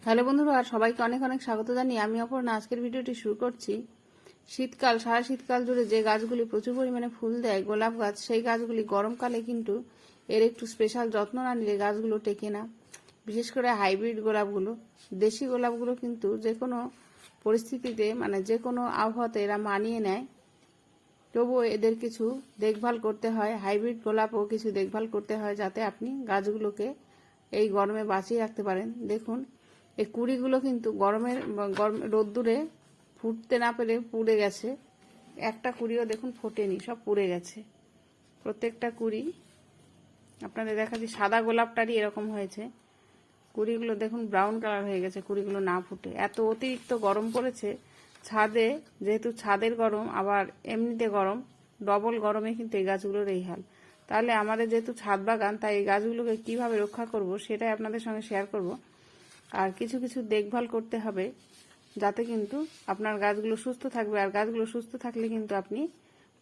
Hello বন্ধুরা, আর সবাইকে অনেক অনেক স্বাগত জানিয়ে আমি অপর্ণা আজকের ভিডিওটি শুরু করছি। শীতকাল, সারা শীতকাল জুড়ে যে গাছগুলি প্রচুর পরিমাণে ফুল দেয়, গোলাপ গাছ, সেই গাছগুলি গরমকালে কিন্তু এর একটু স্পেশাল যত্ন না নিলে গাছগুলো টেকে না। বিশেষ করে হাইব্রিড গোলাপগুলো, দেশি গোলাপগুলো কিন্তু যে কোনো পরিস্থিতিতে যে কোনো আবহাওয়াতে এরা মানিয়ে নেয়। তবুও এদের কিছু দেখভাল করতে হয়, হাইব্রিড গোলাপও কিছু দেখভাল করতে হয় যাতে আপনি গাছগুলোকে এই গরমে বাঁচিয়ে রাখতে পারেন। দেখুন, এই কুড়িগুলো কিন্তু রোদ্দুরে ফুটতে না পেরে পুড়ে গেছে। একটা কুড়িও দেখুন ফোটেনি, সব পুড়ে গেছে। প্রত্যেকটা কুড়ি আপনাদের দেখাচ্ছি, সাদা গোলাপটারই এরকম হয়েছে। কুড়িগুলো দেখুন ব্রাউন কালার হয়ে গেছে, কুড়িগুলো না ফুটে। এত অতিরিক্ত গরম পড়েছে ছাদে, যেহেতু ছাদের গরম আবার এমনিতে গরম, ডবল গরমে কিন্তু এই গাছগুলোর এই হাল। তাহলে আমাদের যেহেতু ছাদ বাগান, তাই এই গাছগুলোকে কীভাবে রক্ষা করব সেটাই আপনাদের সঙ্গে শেয়ার করব। আর কিছু কিছু দেখভাল করতে হবে যাতে কিন্তু আপনার গাছগুলো সুস্থ থাকবে। আর গাছগুলো সুস্থ থাকলে কিন্তু আপনি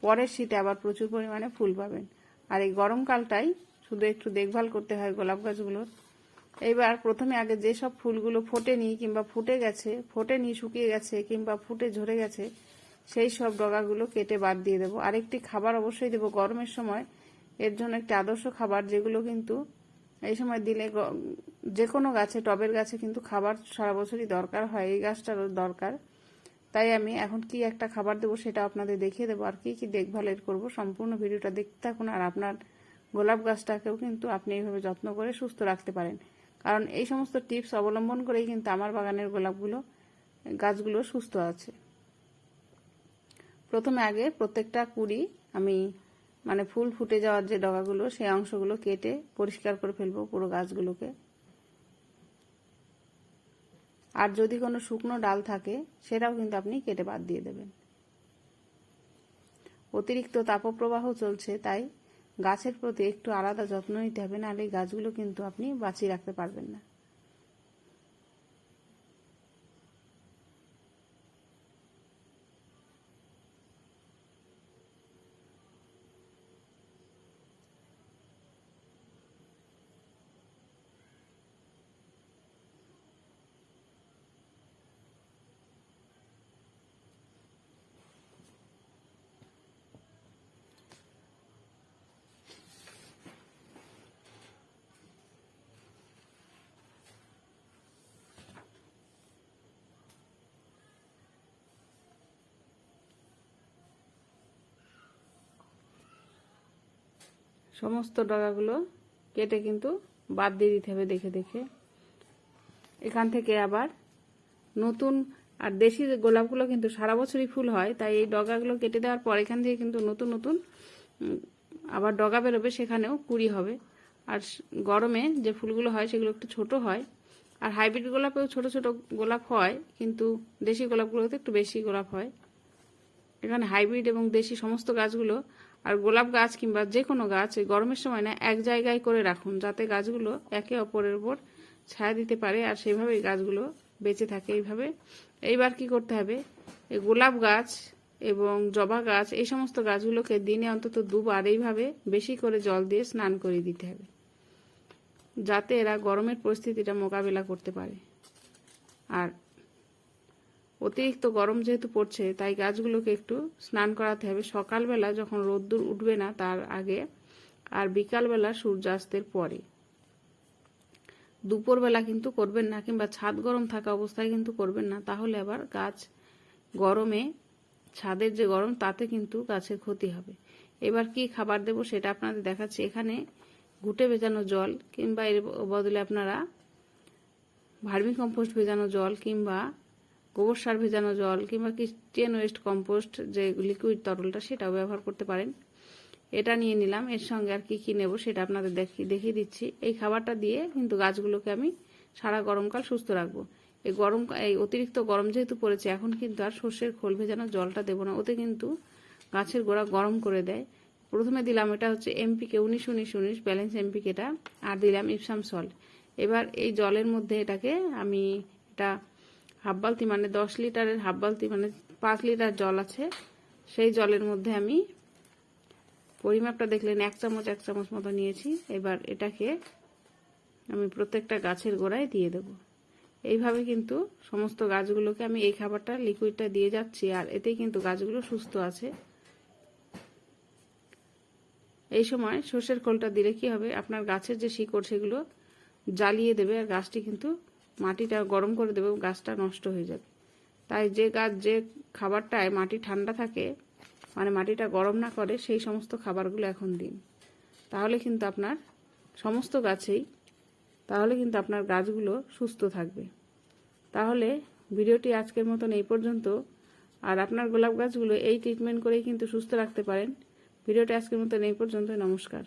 পরের শীতে আবার প্রচুর পরিমাণে ফুল পাবেন। আর এই গরমকালটাই শুধু একটু দেখভাল করতে হয় গোলাপ গাছগুলোর। এইবার প্রথমে আগে যেসব ফুলগুলো ফোটেনি কিংবা ফোটেনি শুকিয়ে গেছে কিংবা ফুটে ঝরে গেছে, সেই সব ডগাগুলো কেটে বাদ দিয়ে দেবো। আরেকটি খাবার অবশ্যই দেবো গরমের সময়, এর জন্য একটি আদর্শ খাবার, যেগুলো কিন্তু এই সময় দিলে যে কোনো গাছে, টবের গাছে কিন্তু খাবার সারা বছরই দরকার হয়, এই গাছটারও দরকার। তাই আমি এখন কি একটা খাবার দেবো সেটা আপনাদের দেখিয়ে দেবো, আর কি কি দেখভালের করব। সম্পূর্ণ ভিডিওটা দেখতে থাকুন। আর আপনার গোলাপ গাছটাকেও কিন্তু আপনি এইভাবে যত্ন করে সুস্থ রাখতে পারেন, কারণ এই সমস্ত টিপস অবলম্বন করেই কিন্তু আমার বাগানের গাছগুলো সুস্থ আছে। প্রথমে আগে প্রত্যেকটা কুড়ি আমি ফুল ফুটে যাওয়ার যে ডগাগুলো, সেই অংশগুলো কেটে পরিষ্কার করে ফেলবো পুরো গাছগুলোকে। আর যদি কোনো শুকনো ডাল থাকে সেটাও কিন্তু আপনি কেটে বাদ দিয়ে দেবেন। অতিরিক্ত তাপপ্রবাহ চলছে, তাই গাছের প্রতি একটু আলাদা যত্ন নিতে হবে, নাহলে এই গাছগুলো কিন্তু আপনি বাঁচিয়ে রাখতে পারবেন না। সমস্ত ডগাগুলো কেটে কিন্তু বাদ দিয়ে দিতে হবে দেখে দেখে। এখান থেকে আবার নতুন, আর দেশি গোলাপগুলো কিন্তু সারা বছরই ফুল হয়, তাই এই ডগাগুলো কেটে দেওয়ার পর এখান থেকে কিন্তু নতুন নতুন আবার ডগা বেরোবে, সেখানেও কুড়ি হবে। আর গরমে যে ফুলগুলো হয় সেগুলো একটু ছোট হয়। আর হাইব্রিড গোলাপেও ছোট ছোট গোলাপ হয়, কিন্তু দেশি গোলাপগুলোতে একটু বেশি গোলাপ হয়। এখানে হাইব্রিড এবং দেশি সমস্ত গাছগুলো, আর গোলাপ গাছ কিংবা যে কোনো গাছ গরমের সময় না এক জায়গায় করে রাখুন, যাতে গাছগুলো একে অপরের উপর ছায়া দিতে পারে, আর সেইভাবেই গাছগুলো বেঁচে থাকে এইভাবে। এইবার কি করতে হবে, এই গোলাপ গাছ এবং জবা গাছ, এই সমস্ত গাছগুলোকে দিনে অন্তত দুবার এইভাবে বেশি করে জল দিয়ে স্নান করিয়ে দিতে হবে, যাতে এরা গরমের পরিস্থিতিটা মোকাবিলা করতে পারে। আর অতিরিক্ত গরম যেহেতু পড়ছে, তাই গাছগুলোকে একটু স্নান করাতে হবে সকালবেলা যখন রোদ্দুর উঠবে না তার আগে, আর বিকালবেলা সূর্যাস্তের পরে। দুপুরবেলা কিন্তু করবেন না, কিংবা ছাদ গরম থাকা অবস্থায় কিন্তু করবেন না, তাহলে আবার গাছ গরমে, ছাদের যে গরম তাতে কিন্তু গাছের ক্ষতি হবে। এবার কি খাবার দেব সেটা আপনাদের দেখাচ্ছি। এখানে ঘুটে ভেজানো জল, কিংবা এর বদলে আপনারা ভার্মি কম্পোস্ট ভেজানো জল, কিংবা গোবর সার ভেজানো জল, কিংবা কিচেন ওয়েস্ট কম্পোস্ট যে লিকুইড তরলটা, সেটাও ব্যবহার করতে পারেন। এটা নিয়ে নিলাম। এর সঙ্গে আর কি কি নেব সেটা আপনাদের দেখিয়ে দিচ্ছি। এই খাবারটা দিয়ে কিন্তু গাছগুলোকে আমি সারা গরমকাল সুস্থ রাখবো। এই অতিরিক্ত গরম যেহেতু পড়েছে, এখন কিন্তু আর সর্ষের খোল ভেজানো জলটা দেবো না, ওতে কিন্তু গাছের গোড়া গরম করে দেয়। প্রথমে দিলাম, এটা হচ্ছে এমপিকে 19-19-19 ব্যালেন্স এমপিকেটা, আর দিলাম ইপসাম সল্ট। এবার এই জলের মধ্যে এটাকে আমি, এটা হাফ বালতি 10 লিটারের হাফ বালতি 5 লিটার জল আছে, সেই জলের মধ্যে আমি পরিমাপটা দেখলেন 1 চামচ মতো নিয়েছি। এবার এটাকে আমি প্রত্যেকটা গাছের গোড়ায় দিয়ে দেব। এইভাবে কিন্তু সমস্ত গাছগুলোকে আমি এই খাবারটা লিকুইডটা দিয়ে যাচ্ছি, আর এতেই কিন্তু গাছগুলো সুস্থ আছে। এই সময় সর্ষের খোলটা দিলে কি হবে, আপনার গাছের যে শিকড় সেগুলো জ্বালিয়ে দেবে, আর গাছটি কিন্তু মাটিটা গরম করে দেবে, গাছটা নষ্ট হয়ে যাবে। তাই যে গাছ যে খাবারটায় মাটি ঠান্ডা থাকে, মানে মাটিটা গরম না করে, সেই সমস্ত খাবারগুলো এখন দিন। তাহলে কিন্তু আপনার গাছগুলো সুস্থ থাকবে। তাহলে ভিডিওটি আজকের মতন এই পর্যন্ত। আর আপনার গোলাপ গাছগুলো এই ট্রিটমেন্ট করেই কিন্তু সুস্থ রাখতে পারেন। ভিডিওটি আজকের মতন এই পর্যন্ত। নমস্কার।